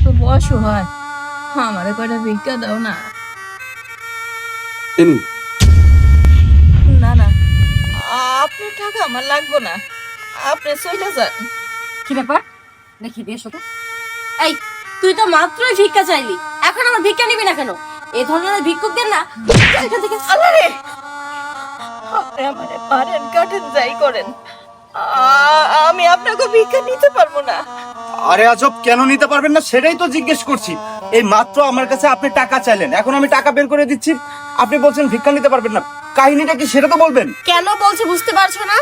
খুব অসহায়, আমারে কয়টা ভিক্ষা দাও না। না না, আপনার টাকা আমার লাগবে না, আপনি চলে যান। কি ব্যাপার দেখি দিয়ে তো। এই তুই তো মাত্রই ভিক্ষা চাইলি, এখন আমার ভিক্ষা নিবি না কেন? এই ধরনের ভিক্ষুকদের না এখান থেকে। আল্লাহ রে, আপনি আমারে পারেন কাটেন যাই করেন, আমি আপনাকে ভিক্ষা নিতে পারবো না। আরে আজব, কেন নিতে পারবেন না সেটাই তো জিজ্ঞেস করছি। এই মাত্র আমার কাছে আপনি টাকা চাইলেন, এখন আমি টাকা বের করে দিচ্ছি, আপনি বলছেন ভিক্ষা নিতে পারবেন না। কাহিনীটা কি সেটা তো বলবেন। কেন বলছে বুঝতে পারছো না?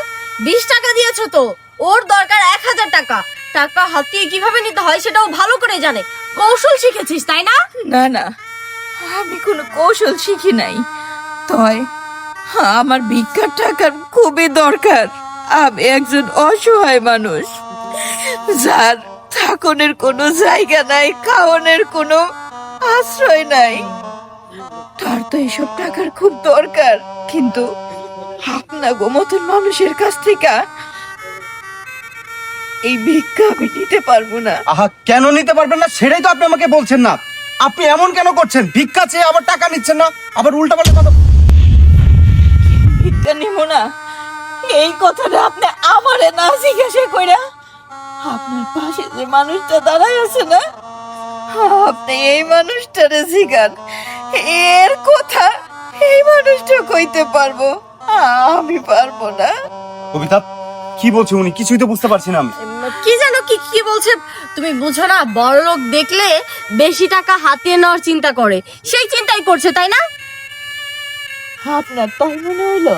20 টাকা দিয়েছো তো, ওর দরকার 1000 টাকা। টাকা হাতিয়ে কিভাবে নিতে হয় সেটাও ভালো করে জানে, কৌশল শিখেছিস তাই না? না না, আমি কোনো কৌশল শিখি নাই, তয় আমার ভিক্ষার টাকার খুবই দরকার। আমি একজন অসহায় মানুষ, যার থাকনের কোনো জায়গা নাই, খাওয়ানোর কোনো আশ্রয় নাই। তার তো এইসব টাকার খুব দরকার, কিন্তু আপনাগো মতন মানুষের কাছ থেকে এই ভিক্ষা আমি নিতে পারবো না। আহা, কেন নিতে পারবেন না সেটাই তো আপনি আমাকে বলছেন না। আপনি এমন কেন করছেন? ভিক্ষা চেয়ে আবার টাকা নিচ্ছেন না, আবার উল্টাপাল্টা কথা। ভিক্ষা নিব না এই কথাটা আপনি আমারে না জিজ্ঞাসা কইরা আপনার পাশে যে মানুষটা দাঁড়ায় আছে না, আপনি এই মানুষটারে জিগান, এর কথা এই মানুষটা কইতে পারবো, আমি পারবো না। কবিতা, কি বলছে উনি? কিছুই তো বুঝতে পারছি না আমি। কি জানো কি কি বলছে? তুমি বুঝো না, বড় লোক দেখলে বেশি টাকা হাতিয়ে নেওয়ার চিন্তা করে, সেই চিন্তাই করছে তাই না? আপনার তাই মনে হইলো?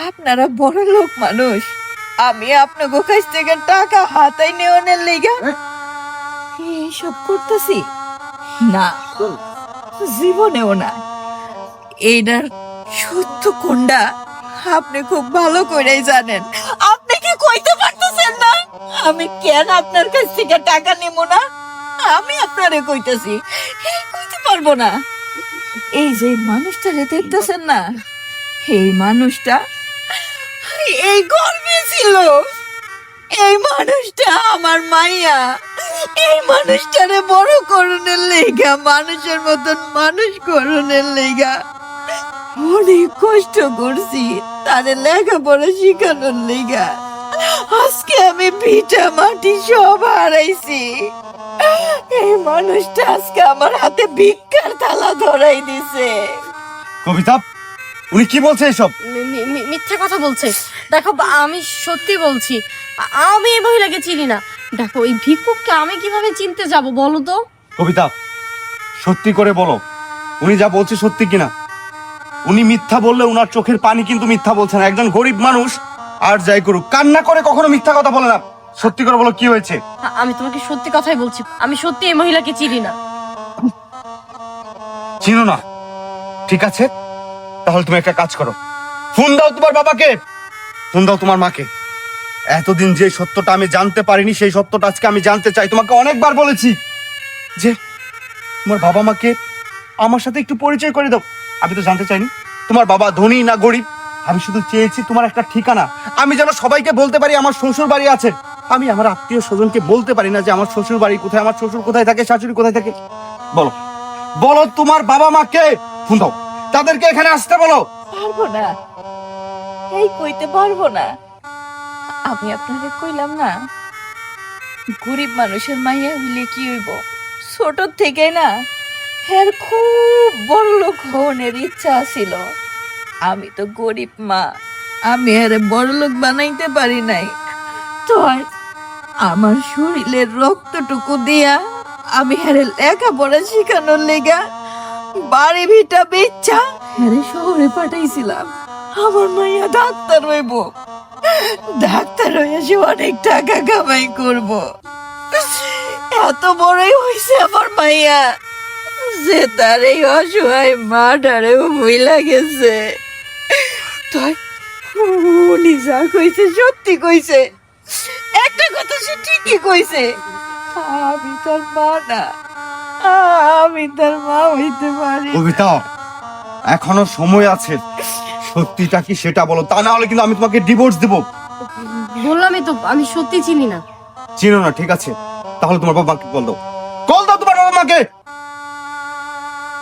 আপনারা বড় লোক মানুষ, আমি আপনার কাছ থেকে টাকা হাতাই নেওয়ার লেগা এইসব করতেছি না, জীবনেও না। এইটার সত্য কোনটা আপনি খুব ভালো করেই জানেন। আপনি কি কইতে পারতেছেন না আমি কেন আপনার কাছ থেকে টাকা নিব না? আমি আপনারে কইতেছি, কইতে পারবো না। এই যে মানুষটারে দেখতেছেন না, এই মানুষটা এই গর্বে ছিল, এই মানুষটা আমার মাইয়া। এই মানুষটারে বড় করণের লেগা, মানুষের মতন মানুষ করণের লেগা অনেক কষ্ট করছি, তারে লেখাপড়া শিখানোর লেগা। আজকে আমি ভিটা মাটি সব হারাইছি, এই মানুষটা আজকে আমার হাতে ভিক্ষার থালা ধরাই দিছে। কবিতা, উনি কি বলছে এসব? মিথ্যে কথা বলছে। দেখো আমি সত্যি বলছি, আমি এই মহিলাকে চিনি না। দেখো এই ভিক্ষুককে আমি কিভাবে চিনতে যাব বলো তো? কবিতা, সত্যি করে বলো, উনি যা বলছে সত্যি কিনা? উনি মিথ্যা বললে উনার চোখের পানি কিন্তু মিথ্যা বলছে না। একজন গরিব মানুষ আর যাই করুক, কান্না করে কখনো মিথ্যা কথা বলে না। সত্যি করে বলো, কি হয়েছে? আমি তোমাকে সত্যি কথাই বলছি, আমি সত্যি এই মহিলাকে চিনি না। চিনো না? ঠিক আছে, তাহলে তুমি একটা কাজ করো, ফোন দাও তোমার বাবাকে, ফোন দাও তোমার মাকে। এতদিন যে সত্যটা আমি জানতে পারিনি, সেই সত্যটা আজকে আমি জানতে চাই। তোমাকে অনেকবার বলেছি যে তোমার বাবা মাকে আমার সাথে একটু পরিচয় করে দাও। আমি তো জানতে চাইনি তোমার বাবা ধনী না গরিব, আমি শুধু চেয়েছি তোমার একটা ঠিকানা। আমি যেন সবাইকে বলতে পারি আমার শ্বশুর বাড়ি আছে। আমি আমার আত্মীয় স্বজনকে বলতে পারি না যে আমার শ্বশুর বাড়ি কোথায়, আমার শ্বশুর কোথায় থাকে, শাশুড়ি কোথায় থাকে। বলো বলো, তোমার বাবা মাকে ফোন দাও, তাদেরকে এখানে আসতে বলো। পারবো না, এই কইতে পারবো না। আমি আপনাকে কইলাম না, গরিব মানুষের মাইয়া হইলে কি হইব, ছোট থেকে না এর খুব বড় লোক হওয়ার ইচ্ছা ছিল। আমি তো গরিব মা, আমি এর বড় লোক বানাইতে পারি নাই। তো আমার শরীরের রক্তটুকু দিয়া আমি হেরে লেখাপড়া শিখানোর লেগা বাড়ি ভিটা বেচা হেরে শহরে পাঠাইছিলাম। আমার মাইয়া ডাক্তার হইব, ডাক্তার হয়ে সে অনেক টাকা কামাই করব। এত বড়ই হইছে আমার মাইয়া যে তার এই অসহায় মাটারেও ভুইলা গেছে। তাই উনি যা কইছে সত্যি কইছে, একটা কথা সে ঠিকই কইছে, আমি তার মা না, আমি তার মা হইতে পারি। কবিতা, এখনো সময় আছে, সত্যিটা কি সেটা বলো, তা না হলে কিন্তু আমি তোমাকে ডিভোর্স দেবো। বললামই তো আমি সত্যি চিনি না। চিনো না? ঠিক আছে, তাহলে তোমার বাবাকে বল দাও, কল দাও তোমার বাবা মাকে।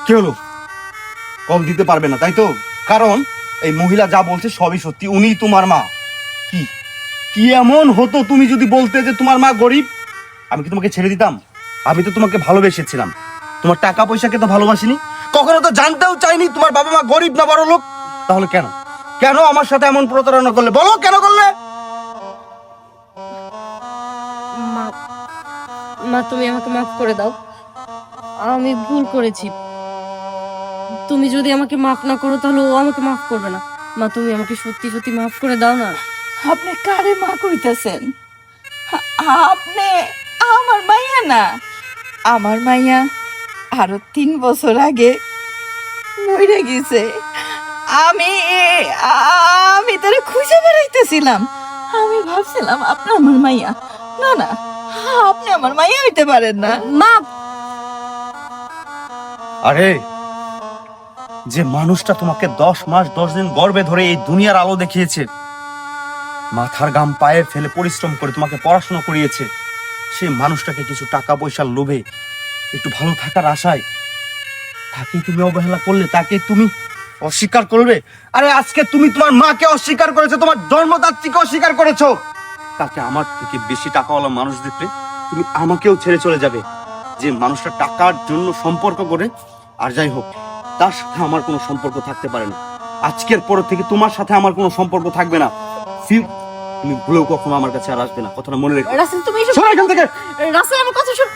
কি হলো, কল দিতে পারবে না তাই তো? কারণ এই মহিলা যা বলছে সবই সত্যি, উনিই তোমার মা। কি কি এমন হতো তুমি যদি বলতে যে তোমার মা গরিব? আমি কি তোমাকে ছেড়ে দিতাম? আমি তো তোমাকে ভালোবেসেছিলাম, তোমার টাকা পয়সাকে তো ভালোবাসিনি, কখনো তো জানতেও চাইনি তোমার বাবা মা গরিব না বড় লোক। তাহলে কেন কেন আমার সাথে এমন প্রতারণা করলে? বলো কেন করলে? মা মা তুমি আমাকে মাফ করে দাও, আমি ভুল করেছি। তুমি যদি আমাকে মাফ না করো তাহলে ও আমাকে মাফ করবে না। মা তুমি আমাকে সত্যি সত্যি মাফ করে দাও না। আপনি কারে মা কইতাছেন? আপনি আমার মাইয়া না। আমার মাইয়া আরো 3 বছর আগে মরে গেছে। আমি আমি তারে খুঁজে বেড়াইতেছিলাম। আমি ভাবছিলাম আপনি আমার মাইয়া। না না, আপনি আমার মাইয়া হইতে পারেন না। মা আরে, যে মানুষটা তোমাকে 10 মাস 10 দিন গর্ভে ধরে এই দুনিয়ার আলো দেখিয়েছে, মাথার ঘাম পায়ে ফেলে পরিশ্রম করে তোমাকে পড়াশোনা করিয়েছে, সেই মানুষটাকে কিছু টাকা পয়সার লোভে, একটু ভালো থাকার আশায় তাকে তুমি অবহেলা করলে, তাকে তুমি অস্বীকার করবে? আরে আজকে তুমি তোমার মাকে অস্বীকার করেছো, তোমার জন্মদাত্রীকে অস্বীকার করেছো, কালকে আমার থেকে বেশি টাকাওয়ালা মানুষ দেখলে তুমি আমাকেও ছেড়ে চলে যাবে। যে মানুষটা টাকার জন্য সম্পর্ক করে, আর যাই হোক তার সাথে আমার কোনো সম্পর্ক থাকতে পারে না। আজকের পর থেকে তোমার সাথে আমার কোনো সম্পর্ক থাকবে না। তুমি ভুলেও কখনো আমার কাছে আর আসবে না, কথাটা মনে রেখো। রাসেল তুমি এসব সরে এখান থেকে। রাসেল আমার কথা শোন।